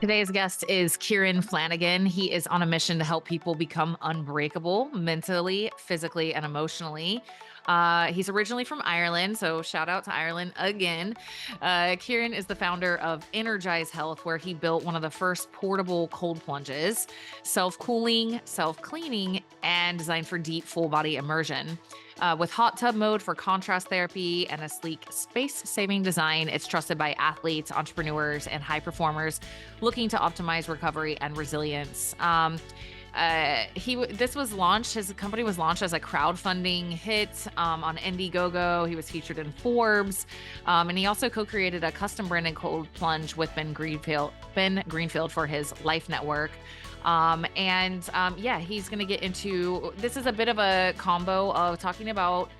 Today's guest is Ciaran Flanagan. He is on a mission to help people become unbreakable mentally, physically, and emotionally. He's originally from Ireland, so shout out to Ireland again. Ciaran is the founder of Inergize Health, where he built one of the first portable cold plunges, self cooling, self cleaning, and designed for deep full body immersion. With hot tub mode for contrast therapy and a sleek space saving design, it's trusted by athletes, entrepreneurs, and high performers looking to optimize recovery and resilience. This was launched. His company was launched as a crowdfunding hit on Indiegogo. He was featured in Forbes, and he also co-created a custom branded cold plunge with Ben Greenfield. Ben Greenfield for his Life Network. Yeah, he's going to get into this is a bit of a combo of talking about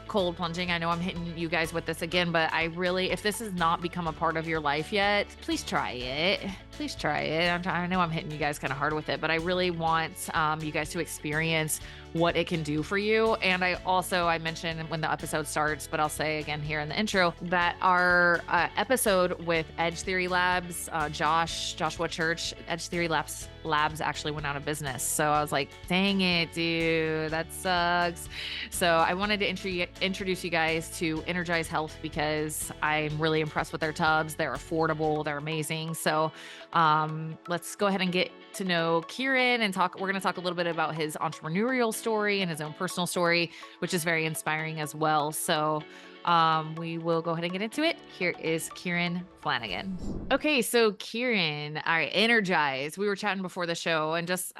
cold plunging. I know I'm hitting you guys with this again, but I really, if this has not become a part of your life yet, please try it. Please try it. I know I'm hitting you guys kind of hard with it, but I really want you guys to experience what it can do for you. And I mentioned when the episode starts, but I'll say again here in the intro that our episode with Edge Theory Labs, Joshua Church, Edge Theory Labs actually went out of business. So I was like, dang it, dude, that sucks. So I wanted to introduce you guys to Inergize Health because I'm really impressed with their tubs. They're affordable. They're amazing. So let's go ahead and get to know Ciaran and talk. We're going to talk a little bit about his entrepreneurial story and his own personal story, which is very inspiring as well. So we will go ahead and get into it. Here is Ciaran Flanagan. Okay, so Ciaran, all right, Energize. We were chatting before the show, and just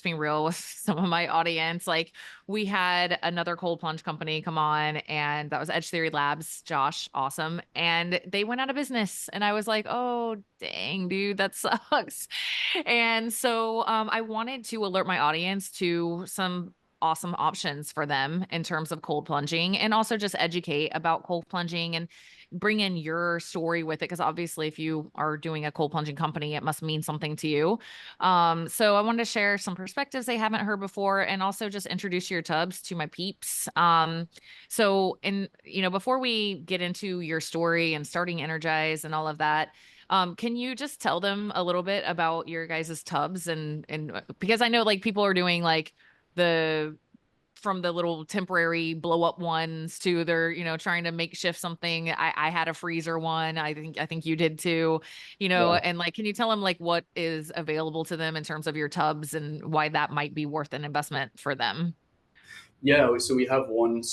being real with some of my audience. Like, we had another cold plunge company come on, and that was Edge Theory Labs. Josh, awesome, and they went out of business. And I was like, oh, dang, dude, that sucks. And so, I wanted to alert my audience to some awesome options for them in terms of cold plunging and also just educate about cold plunging and bring in your story with it because obviously if you are doing a cold plunging company it must mean something to you. So I wanted to share some perspectives they haven't heard before and also just introduce your tubs to my peeps. Before we get into your story and starting Energize and all of that, can you just tell them a little bit about your guys' tubs and because I know like people are doing like the from the little temporary blow up ones to they're, trying to makeshift something. I had a freezer one. I think you did too, Yeah. and like, can you tell them like what is available to them in terms of your tubs and why that might be worth an investment for them? Yeah, so we have one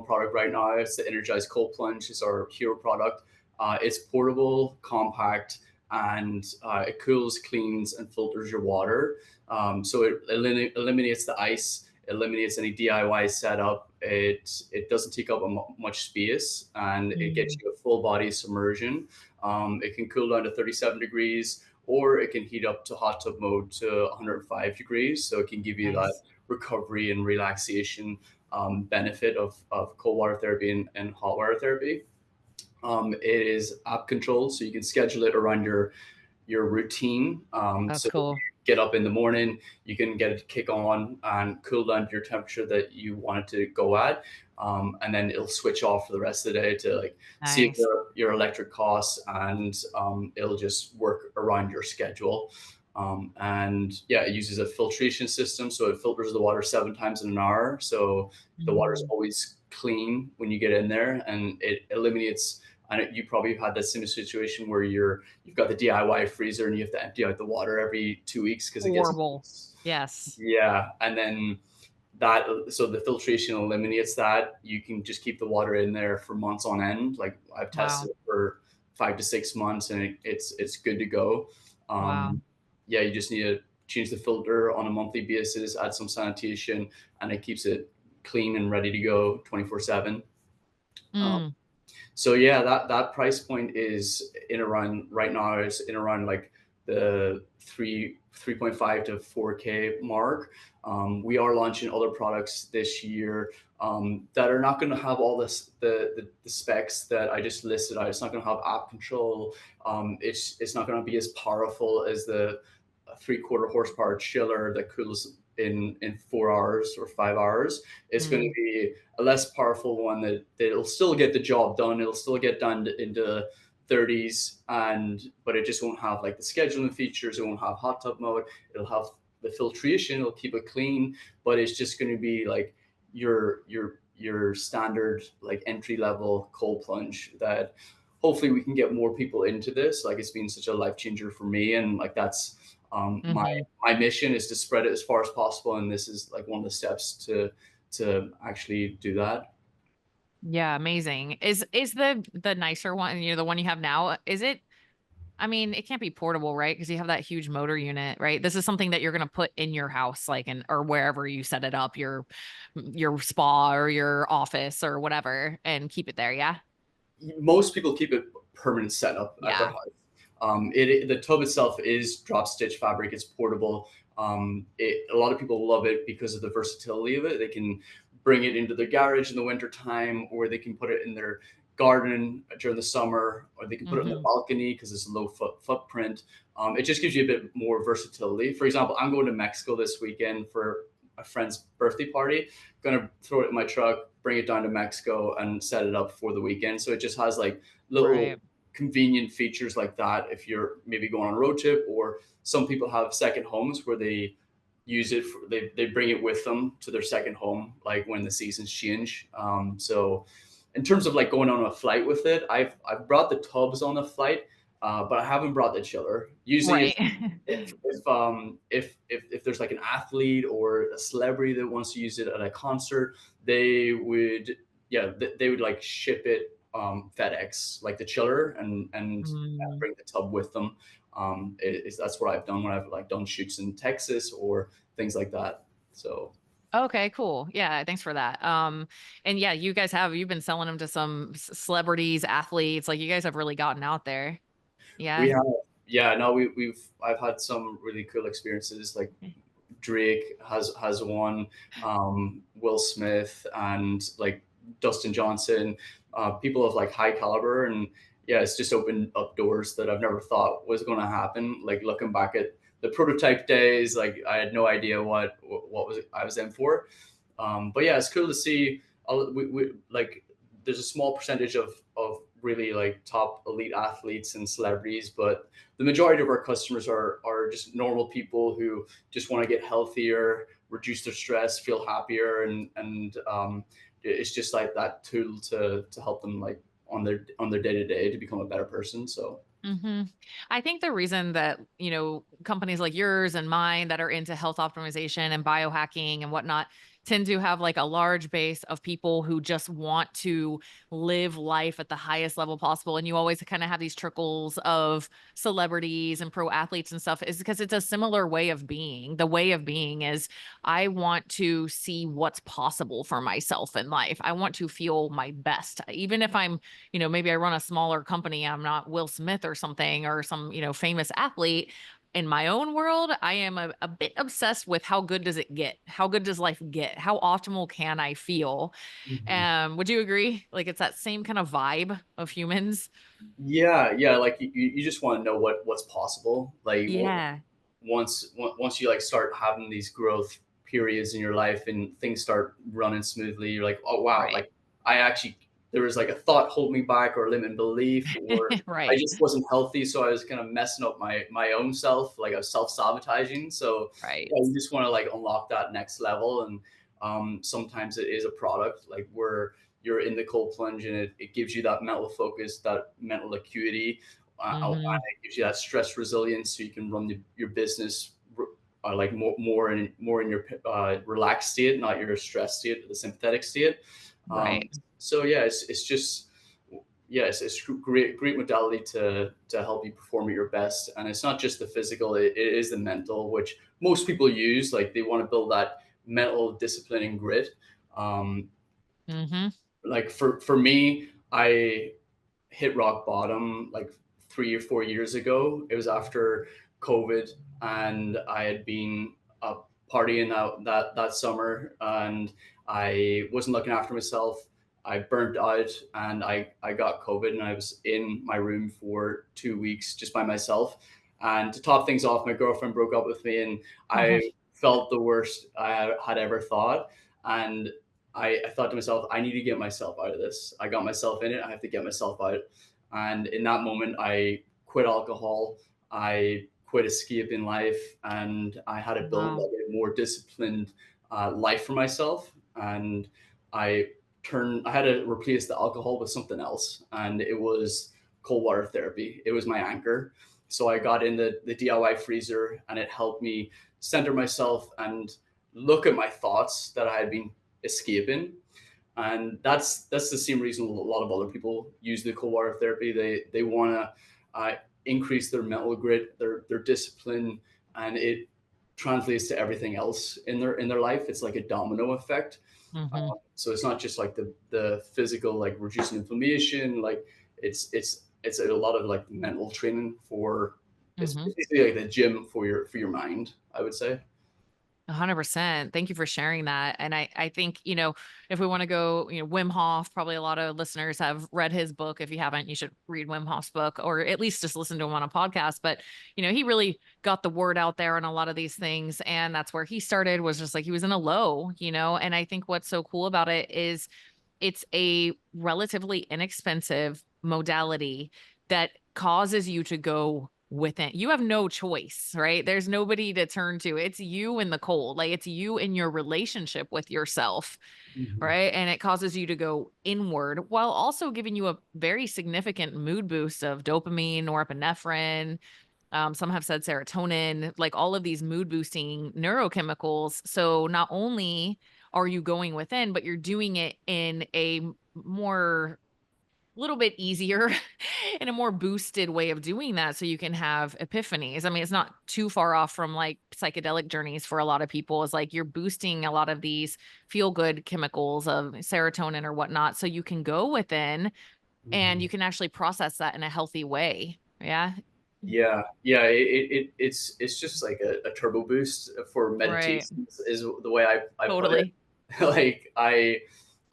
product right now. It's the Energize Cold Plunge. It's our hero product. It's portable, compact, and it cools, cleans, and filters your water. So it eliminates the ice, eliminates any DIY setup. It doesn't take up much space, and it gets Mm, you a full body submersion. It can cool down to 37 degrees, or it can heat up to hot tub mode to 105 degrees. So it can give you that nice. recovery and relaxation benefit of cold water therapy and hot water therapy. It is app controlled, so you can schedule it around your routine. That's So cool. you get up in the morning, you can get it to kick on and cool down to your temperature that you want it to go at. And then it'll switch off for the rest of the day to like save Nice. your electric costs, and it'll just work around your schedule. And yeah, it uses a filtration system, so it filters the water 7 times in an hour. So the water is Mm, always clean when you get in there, and it eliminates. And you probably had that similar situation where you've got the DIY freezer and you have to empty out the water every 2 weeks because it gets horrible. Yes. yeah. And then so the filtration eliminates that. You can just keep the water in there for months on end. Like I've tested Wow. it for 5 to 6 months, and it's good to go. Wow. Um, yeah, you just need to change the filter on a monthly basis, add some sanitation, and it keeps it clean and ready to go 24/7. Mm, So yeah, that price point is in around right now is in around like the 3.5 to 4K mark. We are launching other products this year that are not going to have all the specs that I just listed out. It's not going to have app control. It's not going to be as powerful as the 3/4 horsepower chiller that cools in 4 hours or 5 hours. It's going to mm, be a less powerful one that it'll still get the job done. It'll still get done into 30s, but it just won't have like the scheduling features. It won't have hot tub mode. It'll have the filtration. It'll keep it clean, but it's just going to be like your standard like entry level cold plunge that hopefully we can get more people into this. Like it's been such a life changer for me, and like that's Hmm. my mission is to spread it as far as possible, and this is like one of the steps to actually do that. Yeah, amazing. Is the nicer one, the one you have now, is it, I mean, it can't be portable, right? Because you have that huge motor unit, right? This is something that you're gonna put in your house, like in or wherever you set it up, your spa or your office or whatever, and keep it there, yeah? Most people keep it permanent setup at their Yeah. house. The tub itself is drop stitch fabric. It's portable. A lot of people love it because of the versatility of it. They can bring it into their garage in the winter time, or they can put it in their garden during the summer, or they can put it on the Mhm. balcony because it's a low footprint. It just gives you a bit more versatility. For example, I'm going to Mexico this weekend for a friend's birthday party. Gonna throw it in my truck, bring it down to Mexico, and set it up for the weekend. So it just has like little Right. convenient features like that if you're maybe going on a road trip, or some people have second homes where they use it for, they bring it with them to their second home like when the seasons change. So in terms of like going on a flight with it, I've brought the tubs on a flight, but I haven't brought the chiller. Usually Right. if there's like an athlete or a celebrity that wants to use it at a concert, they would, yeah, they would like ship it FedEx, like the chiller, and Mm. bring the tub with them. That's what I've done when I've like done shoots in Texas or things like that. So Okay, cool. Yeah, thanks for that. And yeah, you've been selling them to some celebrities, athletes, like you guys have really gotten out there. we Yeah. have, yeah, no, I've had some really cool experiences. Like Drake has one, Will Smith, and like Dustin Johnson, people of like high caliber, and yeah, it's just opened up doors that I've never thought was going to happen. Like looking back at the prototype days, like I had no idea what was I was in for. But yeah, it's cool to see. We like there's a small percentage of really like top elite athletes and celebrities, but the majority of our customers are just normal people who just want to get healthier, reduce their stress, feel happier, and it's just like that tool to help them like on their day to day to become a better person. So Hmm. I think the reason that, companies like yours and mine that are into health optimization and biohacking and whatnot tend to have like a large base of people who just want to live life at the highest level possible. And you always kind of have these trickles of celebrities and pro athletes and stuff is because it's a similar way of being. The way of being is I want to see what's possible for myself in life. I want to feel my best. Even if I'm, maybe I run a smaller company. I'm not Will Smith or something or some, famous athlete. In my own world, I am a bit obsessed with how good does it get? How good does life get? How optimal can I feel? mhm. Would you agree? Like it's that same kind of vibe of humans. Yeah, like you just want to know what's possible. Like Yeah. once you like start having these growth periods in your life and things start running smoothly, you're like, oh wow, Right. like I actually, there was like a thought holding me back or limiting belief, or I Right. just wasn't healthy, so I was kind of messing up my own self, like I was self-sabotaging. So Right. yeah, you just want to like unlock that next level. And sometimes it is a product like where you're in the cold plunge and it gives you that mental focus, that mental acuity, Hmm. it gives you that stress resilience, so you can run your business like more in your relaxed state, not your stress state, the sympathetic state. Right. So yeah, it's just, yes, it's great modality to help you perform at your best. And it's not just the physical, it is the mental, which most people use. Like they want to build that mental discipline and grit. Um, Hmm. like for me, I hit rock bottom like 3 or 4 years ago. It was after COVID, and I had been partying out that summer, and I wasn't looking after myself. I burnt out, and I got COVID, and I was in my room for 2 weeks just by myself. And to top things off, my girlfriend broke up with me, and Oh, I felt the worst I had ever thought. And I thought to myself, I need to get myself out of this. I got myself in it. I have to get myself out. And in that moment, I quit alcohol, I quit escaping life, and I had to build Wow. like a more disciplined life for myself. And I I had to replace the alcohol with something else, and it was cold water therapy. It was my anchor. So I got in the DIY freezer, and it helped me center myself and look at my thoughts that I had been escaping. And that's the same reason a lot of other people use the cold water therapy. They want to increase their mental grit, their discipline, and it translates to everything else in their life. It's like a domino effect. Hmm. So it's not just like the physical, like reducing inflammation. Like it's a lot of like mental training for. It's Hmm. basically like the gym for your mind, I would say. 100%. Thank you for sharing that. And I think, if we want to go, Wim Hof, probably a lot of listeners have read his book. If you haven't, you should read Wim Hof's book, or at least just listen to him on a podcast. But, he really got the word out there on a lot of these things. And that's where he started, was just like he was in a low, and I think what's so cool about it is it's a relatively inexpensive modality that causes you to go within. You have no choice, right? There's nobody to turn to. It's you in the cold. Like, it's you in your relationship with yourself, Mhm. right? And it causes you to go inward while also giving you a very significant mood boost of dopamine, norepinephrine. Some have said serotonin, like all of these mood boosting neurochemicals. So not only are you going within, but you're doing it in a more little bit easier and a more boosted way of doing that, so you can have epiphanies. I mean, it's not too far off from like psychedelic journeys for a lot of people. It's like you're boosting a lot of these feel good chemicals of serotonin or whatnot, so you can go within and Mhm. you can actually process that in a healthy way. Yeah. Yeah. It's just like a turbo boost for Right. meditation is the way I put it. Totally. Like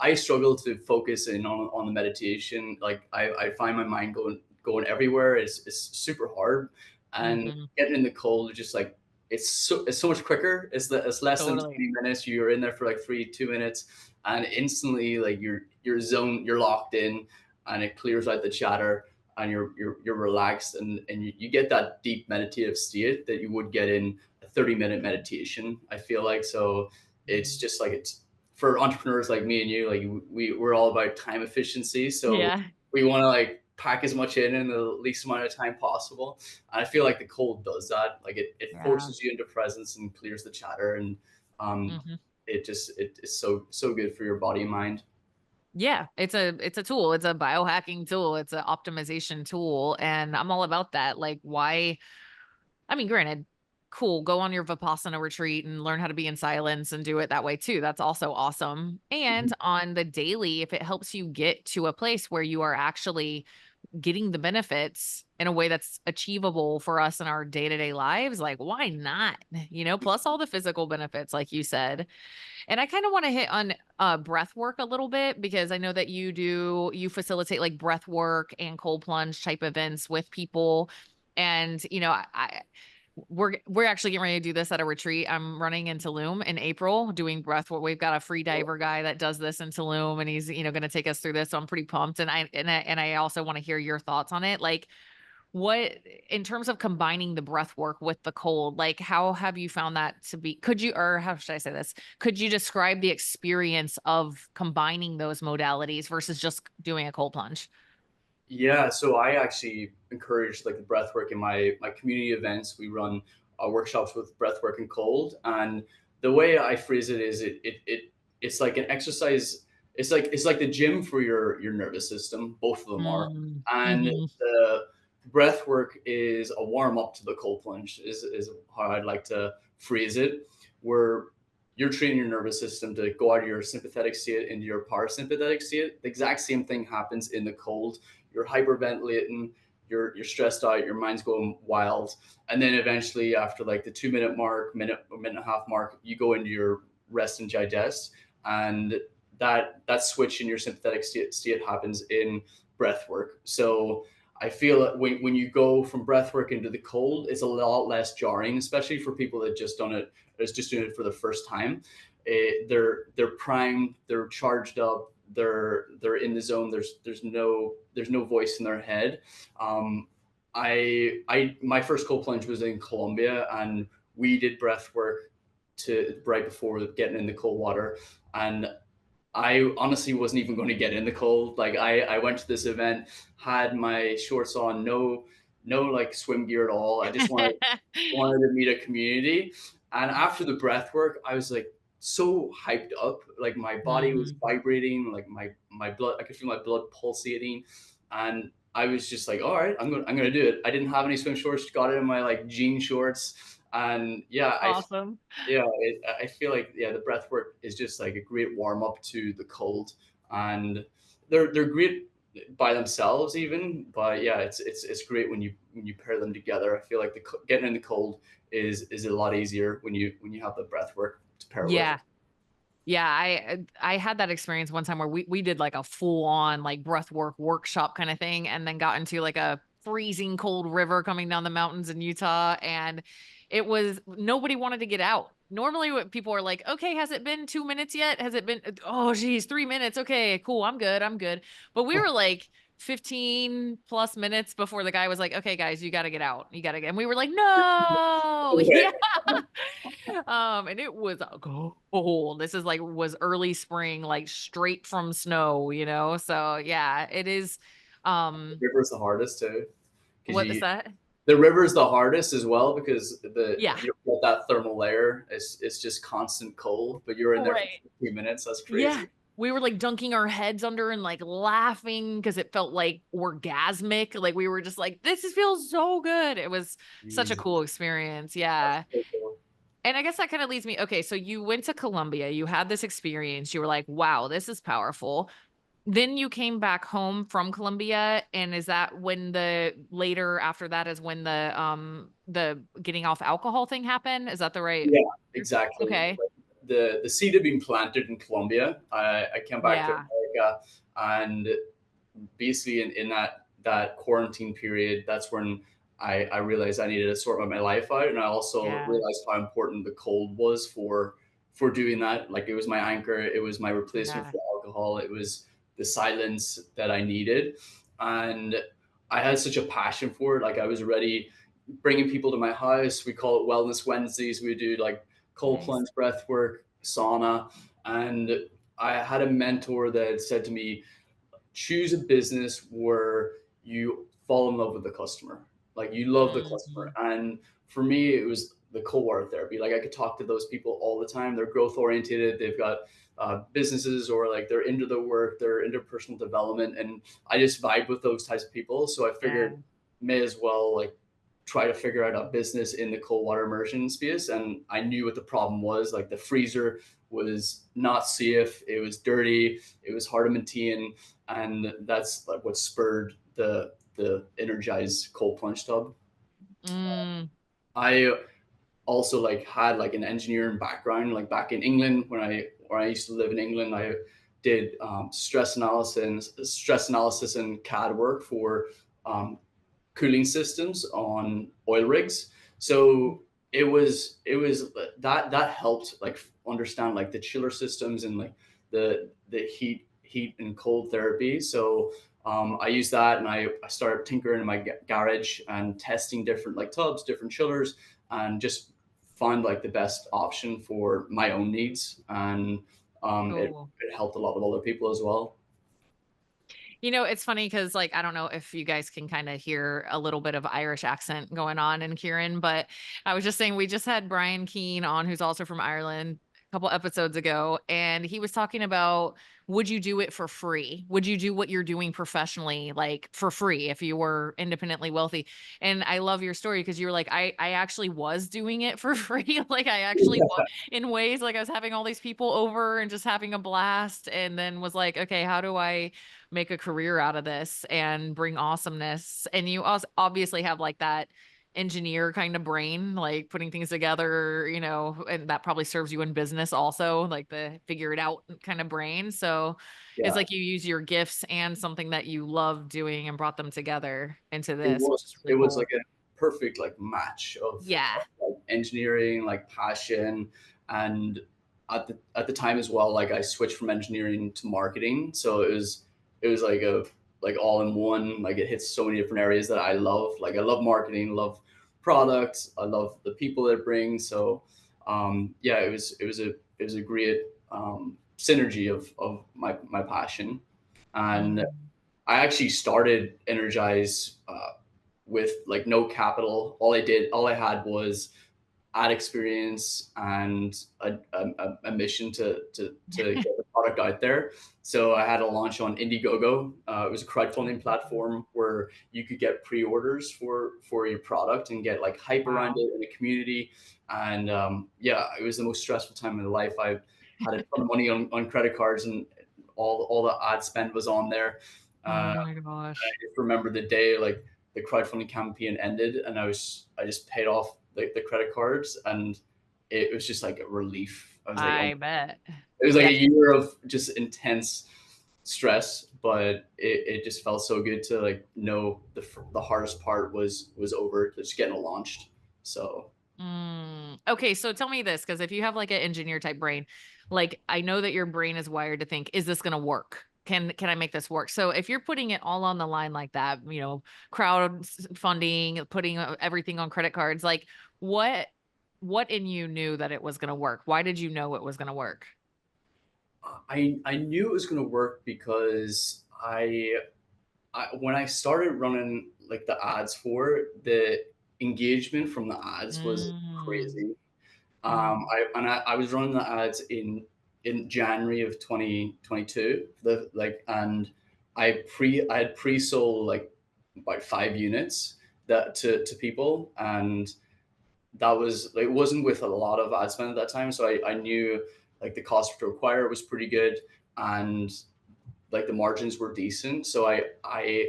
I struggle to focus in on the meditation. Like I find my mind going everywhere. It's super hard, and Mhm. getting in the cold is just like it's so much quicker. It's less than Totally. 20 minutes. You're in there for like 2 minutes, and instantly like you're locked in, and it clears out the chatter, and you're relaxed, and you get that deep meditative state that you would get in a 30-minute meditation, I feel like. So it's Mhm. just like it's for entrepreneurs like me and you, like we're all about time efficiency. So Yeah. we want to like pack as much in the least amount of time possible. And I feel like the cold does that. Like it Yeah. forces you into presence and clears the chatter. And um Mhm. it is so good for your body and mind. Yeah, it's a tool. It's a biohacking tool. It's an optimization tool, and I'm all about that. Like, why? I mean, granted, cool. Go on your Vipassana retreat and learn how to be in silence and do it that way too. That's also awesome. Mhm. And on the daily, if it helps you get to a place where you are actually getting the benefits in a way that's achievable for us in our day to day lives, like, why not? Plus all the physical benefits, like you said. And I kind of want to hit on breath work a little bit, because I know that you facilitate like breath work and cold plunge type events with people. And we're actually getting ready to do this at a retreat. I'm running in Tulum in April doing breath work. We've got a free diver guy that does this in Tulum, and he's going to take us through this. So I'm pretty pumped, and I also want to hear your thoughts on it. Like, what, in terms of combining the breath work with the cold, like how have you found that to be? Could you, or how should I say this? Could you describe the experience of combining those modalities versus just doing a cold plunge? Yeah, so I actually encourage like the breath work in my community events. We run workshops with breath work and cold, and the way I phrase it is it's like an exercise. It's like the gym for your nervous system. Both of them are, Mm, and mhm, the breath work is a warm up to the cold plunge. Is how I'd like to phrase it, where you're training your nervous system to go out of your sympathetic state into your parasympathetic state. The exact same thing happens in the cold. You're hyperventilating, you're stressed out, your mind's going wild, and then eventually after like the 2 minute mark, minute and a half mark, you go into your rest and digest, and that switch in your sympathetic state happens in breath work. So I feel that when you go from breath work into the cold, it's a lot less jarring, especially for people that just done it, that's just doing it for the first time. They're primed, they're charged up, they're in the zone. There's no voice in their head. My first cold plunge was in Colombia, and we did breath work to right before getting in the cold water. And I honestly wasn't even going to get in the cold. Like I went to this event, had my shorts on, no like swim gear at all. I just wanted to meet a community. And after the breath work, I was like so hyped up. Like my body was Mm, vibrating, like my blood, I could feel my blood pulsating. And I was just like, all right, I'm gonna do it. I didn't have any swim shorts, got it in my like jean shorts. And yeah, awesome. I feel like the breath work is just like a great warm up to the cold, and they're great by themselves even. But yeah, it's great when you pair them together. I feel like getting in the cold is a lot easier when you have the breath work to pair with. Yeah. Yeah, I had that experience one time where we did like a full on like breath work workshop kind of thing, and then got into like a freezing cold river coming down the mountains in Utah, and it was nobody wanted to get out. Normally what people are like, "Okay, has it been 2 minutes yet? Has it been oh geez, 3 minutes. Okay, cool. I'm good. I'm good." But we were like 15 plus minutes before the guy was like, "Okay, guys, you got to get out. You got to get." And we were like, "No." Yeah. And it was cold. This is like was early spring, like straight from snow, you know? So yeah, it is. The Um, river's the hardest too, because what is that? the river's the hardest as well, because Yeah, you don't get that thermal layer. It's just constant cold, but you're in there for right. 15 minutes. That's Yeah. crazy. We were like dunking our heads under and like laughing because it felt like orgasmic. Like we were just like, feels so good. It was such a Jesus, cool experience. that's Yeah. so cool. And I guess that kind of leads me. Okay, so you went to Colombia, you had this experience, you were like, wow, this is powerful. Then you came back home from Colombia, and is that when the later after that is when the getting off alcohol thing happened? Is that the right? Yeah, exactly. Okay. Like, the seed had been planted in Colombia. I came back to Yeah. America, and basically in that quarantine period, that's when I realized I needed to sort my life out, and I also Yeah. realized how important the cold was for doing that. Like it was my anchor, it was my replacement Yeah. for alcohol, it was the silence that I needed, and I had such a passion for it. Like I was ready, bringing people to my house. We call it Wellness Wednesdays. We do like cold Nice. plunge breath work, sauna, and I had a mentor that said to me, choose a business where you fall in love with the customer. Like you love the customer. Mhm. And for me, it was the cold water therapy. Like I could talk to those people all the time. They're growth oriented. They've got businesses, or like they're into the work, they're into personal development. And I just vibe with those types of people. So I Yeah. figured may as well like try to figure out a business in the cold water immersion space. And I knew what the problem was. Like the freezer was not safe. It was dirty. It was hard to maintain, and that's like what spurred the Energize cold plunge tub. Mm, I also like had like an engineering background, like back in England when I used to live in England. I did stress analysis and CAD work for um, cooling systems on oil rigs. So that helped like understand like the chiller systems and like the heat and cold therapy. So I used that, and I started tinkering in my garage and testing different like tubs, different chillers, and just find like the best option for my own needs. And cool. it helped a lot of other people as well. You know, it's funny because, like, I don't know if you guys can kind of hear a little bit of Irish accent going on in Kieran, but I was just saying we just had Brian Keane on, who's also from Ireland, a couple episodes ago, and he was talking about would you do it for free? Would you do what you're doing professionally, like for free, if you were independently wealthy? And I love your story because you were like, I actually was doing it for free. Like I actually was in ways like I was having all these people over and just having a blast, and then was like, okay, how do I make a career out of this and bring awesomeness? And you also obviously have like that engineer kind of brain, like putting things together, you know, and that probably serves you in business also, like the figure it out kind of brain. So it's Yeah, like you use your gifts and something that you love doing and brought them together into it this, which is was really it was cool. like a perfect like match of Yeah. like engineering, like passion, and at the time as well, like I switched from engineering to marketing, so it was like a like all in one. Like it hits so many different areas that I love. Like I love marketing, love products, I love the people that it brings. So yeah, it was a great synergy of my passion. And Mm. I actually started Energize with like no capital. All I had was ad experience and a mission to get the product out there. So I had a launch on Indiegogo. It was a crowdfunding platform where you could get pre-orders for your product and get like hype around Wow. it in the community. And yeah, it was the most stressful time of my life. I had a ton of money on credit cards, and all the ad spend was on there. Oh Uh, my gosh. just remember the day like the crowdfunding campaign ended, and I just paid off the credit cards, and it was just like a relief. I was like, oh, I bet. it was like Yeah. a year of just intense stress, but it just felt so good to like know the hardest part was over, just getting it launched. So Okay, so tell me this, because if you have like an engineer type brain, like I know that your brain is wired to think, is this going to work? Can I make this work? So if you're putting it all on the line like that, crowd funding, putting everything on credit cards, like what what in you knew that it was going to work? Why did you know it was going to work? I knew it was going to work because I when I started running like the ads for it, the engagement from the ads was Mm, crazy. mm, I was running the ads in January of 2022. And I had pre-sold like about 5 units that to people, and that was like, it wasn't with a lot of ad spend at that time, so I knew like the cost to acquire was pretty good, and like the margins were decent. So I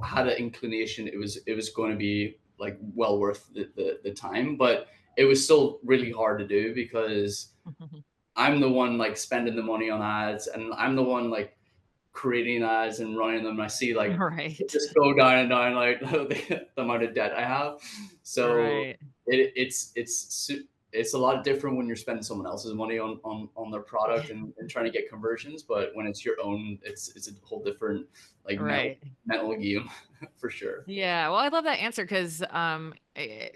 had an inclination it was going to be like well worth the time, but it was still really hard to do because I'm the one like spending the money on ads, and I'm the one like creating ads and running them. I see like it right. just go down and down like the amount of debt I have. So Right. it's a lot different when you're spending someone else's money on their product and trying to get conversions. But when it's your own, it's a whole different like Right. mental game for sure. Yeah, well, I love that answer because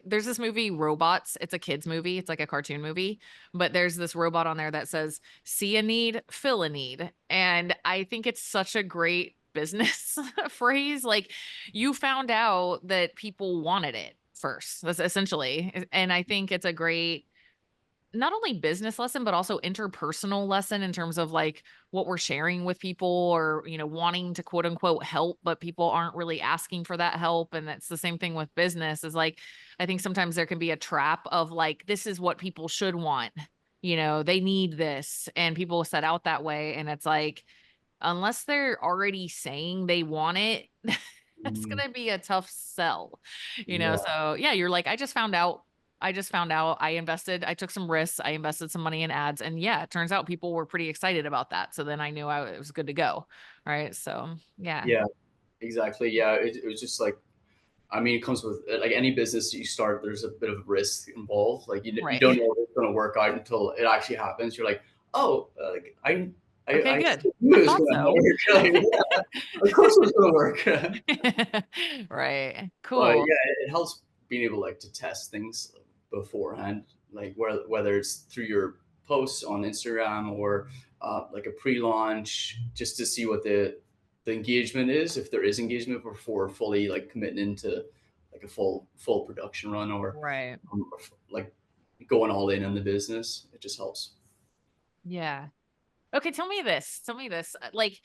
there's this movie Robots. It's a kids movie. It's like a cartoon movie, but there's this robot on there that says, "See a need, fill a need," and I think it's such a great business phrase. Like you found out that people wanted it first. That's essentially, and I think it's a great not only business lesson, but also interpersonal lesson in terms of like what we're sharing with people or, wanting to quote unquote help, but people aren't really asking for that help. And that's the same thing with business is like, I think sometimes there can be a trap of like, this is what people should want. They need this and people set out that way. And it's like, unless they're already saying they want it, that's Mm, gonna be a tough sell, yeah, So yeah, you're like, I just found out I invested, I took some risks, I invested some money in ads, and yeah, it turns out people were pretty excited about that. So then I knew it was good to go. Right. So yeah. yeah, exactly. Yeah, it was just like, I mean, it comes with like any business that you start. There's a bit of risk involved. Like you Right. don't know if it's going to work out until it actually happens. You're like, oh, like Okay, I good. knew I it was thought going to so. work. Like, yeah, of course it was going to work. Right. But Cool. yeah, it helps being able like to test things beforehand, like whether it's through your posts on Instagram or like a pre-launch, just to see what the engagement is, if there is engagement before fully like committing into like a full production run, Right. or like going all in on the business. It just helps. Yeah. Okay, tell me this. Tell me this. Like,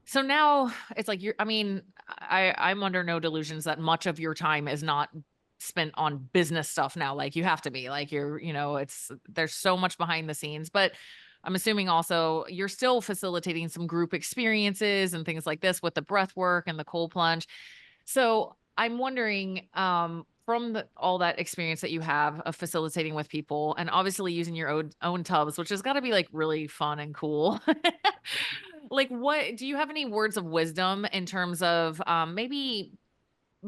so now it's like I mean, I'm under no delusions that much of your time is not spent on business stuff now. Like you have to be like it's there's so much behind the scenes, but I'm assuming also you're still facilitating some group experiences and things like this with the breath work and the cold plunge. So I'm wondering, from all that experience that you have of facilitating with people and obviously using your own tubs, which has got to be like really fun and cool. Like, what do you have any words of wisdom in terms of maybe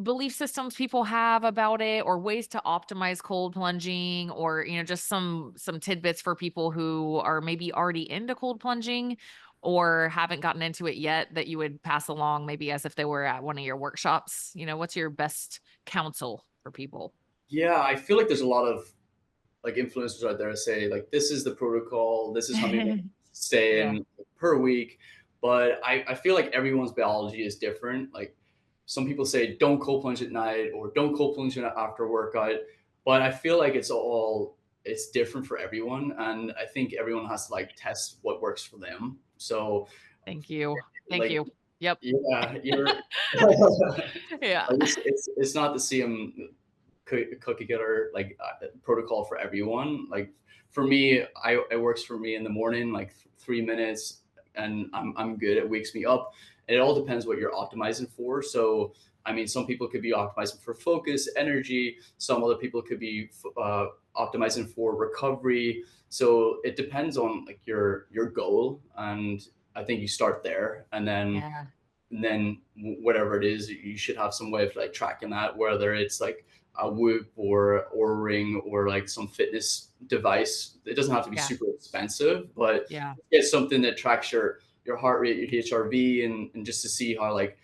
belief systems people have about it, or ways to optimize cold plunging, or just some tidbits for people who are maybe already into cold plunging or haven't gotten into it yet that you would pass along maybe as if they were at one of your workshops? What's your best counsel for people? Yeah, I feel like there's a lot of like influencers out there that say like this is the protocol, this is how many minutes stay Yeah. in per week. But I feel like everyone's biology is different. Like some people say don't cold plunge at night or don't cold plunge after a workout. But I feel like it's different for everyone. And I think everyone has to like test what works for them. So Thank you. Thank like you. Yep. yeah, you're Yeah. like it's not the same cookie cutter like protocol for everyone. Like for me, it works for me in the morning, like 3 minutes, and I'm good. It wakes me up. And it all depends what you're optimizing for. So I mean, some people could be optimizing for focus, energy. Some other people could be optimizing for recovery. So it depends on like your goal, and I think you start there, Yeah. and then whatever it is, you should have some way of like tracking that, whether it's like a Whoop or ring or like some fitness device. It doesn't have to be Yeah. super expensive, but Yeah. get something that tracks your heart rate, your HRV, and just to see how like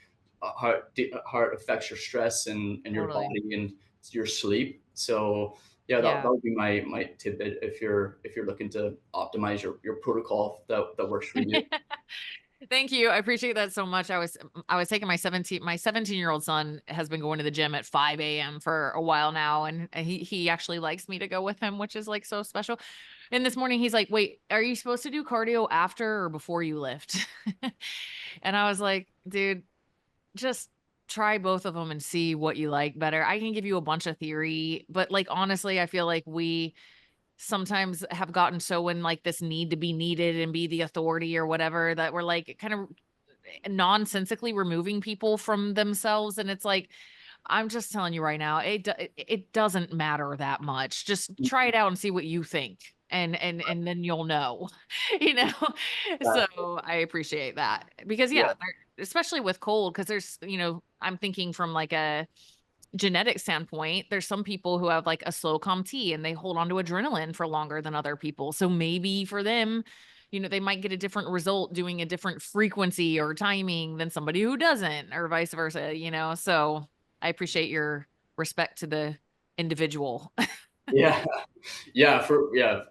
how it affects your stress and your Totally. body and your sleep. So yeah, that Yeah. would be my tidbit if you're looking to optimize your protocol that works for you. Thank you. I appreciate that so much. I was taking my 17-year-old son has been going to the gym at 5 a.m. for a while now, and he actually likes me to go with him, which is like so special. And this morning he's like, "Wait, are you supposed to do cardio after or before you lift?" And I was like, "Dude, just try both of them and see what you like better. I can give you a bunch of theory, but like honestly, I feel like we sometimes have gotten so in like this need to be needed and be the authority or whatever that we're like kind of nonsensically removing people from themselves. And it's like, I'm just telling you right now, it doesn't matter that much. Just try it out and see what you think. And then you'll know, you know. Yeah, So I appreciate that because yeah, yeah, especially with cold, because there's I'm thinking from like a genetic standpoint, there's some people who have like a slow calm T and they hold on to adrenaline for longer than other people. So maybe for them, they might get a different result doing a different frequency or timing than somebody who doesn't, or vice versa. So I appreciate your respect to the individual. yeah. Yeah.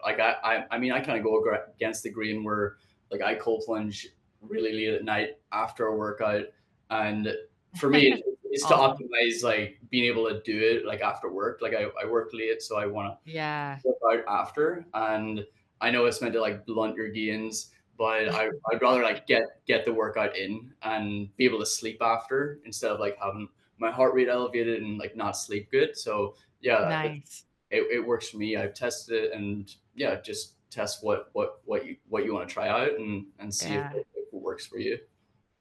Like I mean, I kind of go against the green where like I cold plunge really late at night after a workout, and for me, it's to Awesome. optimize like being able to do it like after work. Like I work late, so I want Yeah. to work out after, and I know it's meant to like blunt your gains, but I'd rather like get the workout in and be able to sleep after instead of like having my heart rate elevated and like not sleep good. So yeah, Nice. it works for me. I've tested it, and yeah, just test what you want to try out and see Yeah. if it works for you.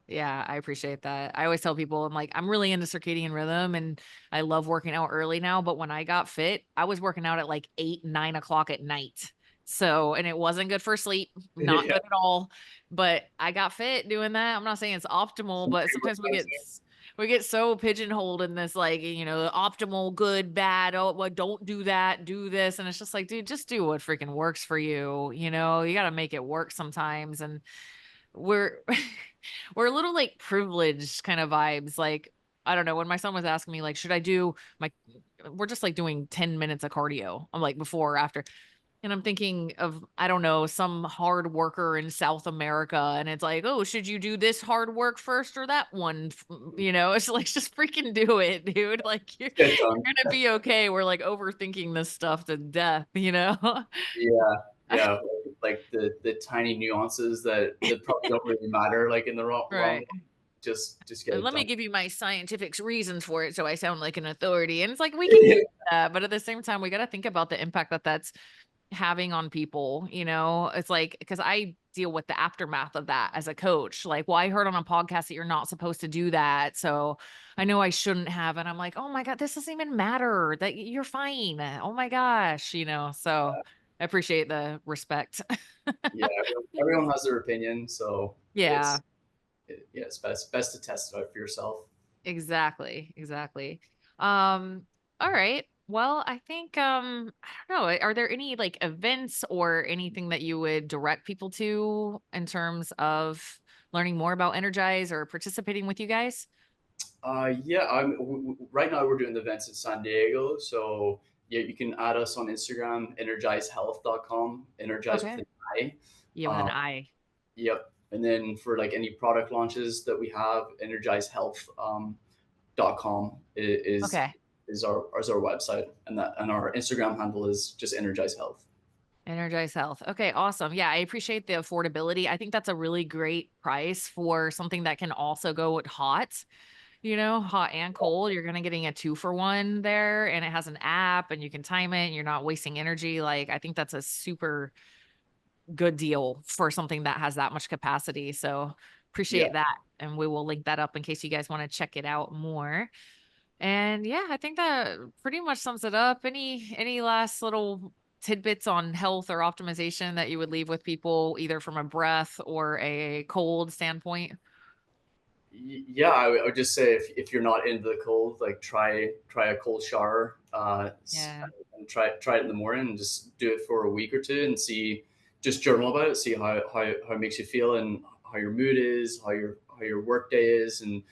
Yeah, I appreciate that. I always tell people, I'm like, I'm really into circadian rhythm and I love working out early now. But when I got fit, I was working out at like 8, 9 o'clock at night. So, and it wasn't good for sleep, not Yeah, good at all. But I got fit doing that. I'm not saying it's optimal, but sometimes we get so pigeonholed in this, like, optimal, good, bad. Oh, well, don't do that, do this. And it's just like, dude, just do what freaking works for you. You got to make it work sometimes. And we're we're a little like privileged kind of vibes. Like, I don't know, when my son was asking me, like, should I do my we're just like doing 10 minutes of cardio. I'm like, before or after. And I'm thinking of, I don't know, some hard worker in South America. And it's like, oh, should you do this hard work first or that one? It's like, just freaking do it, dude. Like, you're, get you're done. going to be okay. We're like overthinking this stuff to death. Yeah, yeah, like the tiny nuances that probably don't really matter, like in the wrong. Right. Just get And it let me done. give you my scientific reasons for it so I sound like an authority. And it's like we can do that, but at the same time, we got to think about the impact that that's having on people. It's like, because I deal with the aftermath of that as a coach. Like, well, I heard on a podcast that you're not supposed to do that. So I know I shouldn't have. And I'm like, oh my God, this doesn't even matter, that you're fine. Oh my gosh. So I appreciate the respect. Yeah, everyone has their opinion, so Yeah. yeah, it's best to test it out for yourself. Exactly, exactly. All right. Well, I think I don't know, are there any like events or anything that you would direct people to in terms of learning more about Energize or participating with you guys? Yeah, right now we're doing the events in San Diego. So yeah, you can add us on Instagram, energizehealth.com, energize with Okay. an I. Yeah, with an Um, I. yep. And then for like any product launches that we have, energizehealth.com Okay. is our website, and that and our Instagram handle is just Energize Health. Energize Health. Okay, awesome. Yeah, I appreciate the affordability. I think that's a really great price for something that can also go with hot, hot and cold. You're gonna getting a 2 for 1 there, and it has an app and you can time it and you're not wasting energy. Like, I think that's a super good deal for something that has that much capacity. So Yeah, appreciate that. And we will link that up in case you guys want to check it out more. And yeah, I think that pretty much sums it up. Any last little tidbits on health or optimization that you would leave with people, either from a breath or a cold standpoint? yeah. I would just say if you're not into the cold, like try a cold shower. Yeah. And try it in the morning and just do it for a week or two and see, just journal about it, see how it makes you feel and how your mood is, how your work day is, and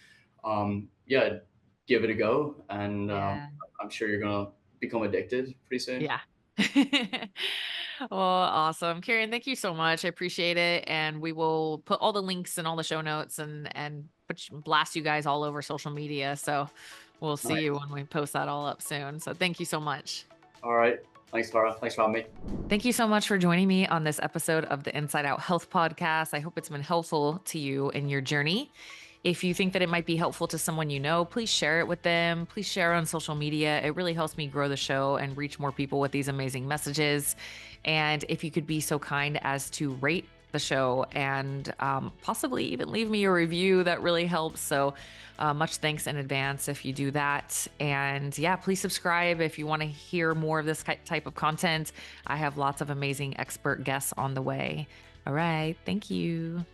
yeah, give it a go. And Yeah. I'm sure you're gonna become addicted pretty soon. Yeah. Well, awesome. Karen, thank you so much. I appreciate it. And we will put all the links and all the show notes and blast you guys all over social media. So we'll see you Nice. when we post that all up soon. So thank you so much. All right. Thanks, Tara. Thanks for having me. Thank you so much for joining me on this episode of the Inside Out Health Podcast. I hope it's been helpful to you in your journey. If you think that it might be helpful to someone you know, please share it with them. Please share on social media. It really helps me grow the show and reach more people with these amazing messages. And if you could be so kind as to rate the show and possibly even leave me a review, that really helps. So, much thanks in advance if you do that. And yeah, please subscribe if you want to hear more of this type of content. I have lots of amazing expert guests on the way. All right. Thank you.